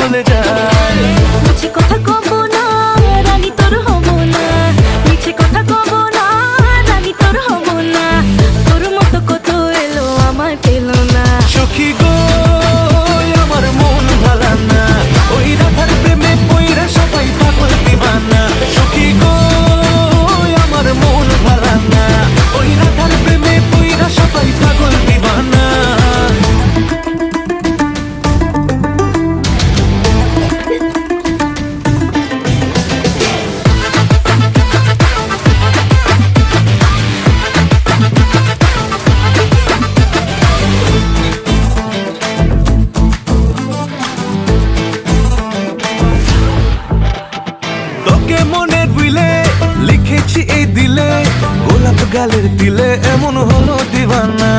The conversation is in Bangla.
চলে যায়। মিছে কথা কব না রানী তোর হব না, মিছে কথা কব না রানী তোর হব না, তোর মতো কত এলো আমার পেল না। সখী গো আমার মন ভালা না, ওই রাধার প্রেমে পইরা সবাই পাগল দিবানা। সখী গো আমার মন ভালা না, ওই রাধার প্রেমে পইরা সবাই পাগল দিবানা। তোকে মনে বুইলে লিখেছি এই দিলে, গোলাপ গালের দিলে এমন হলো দিবানা।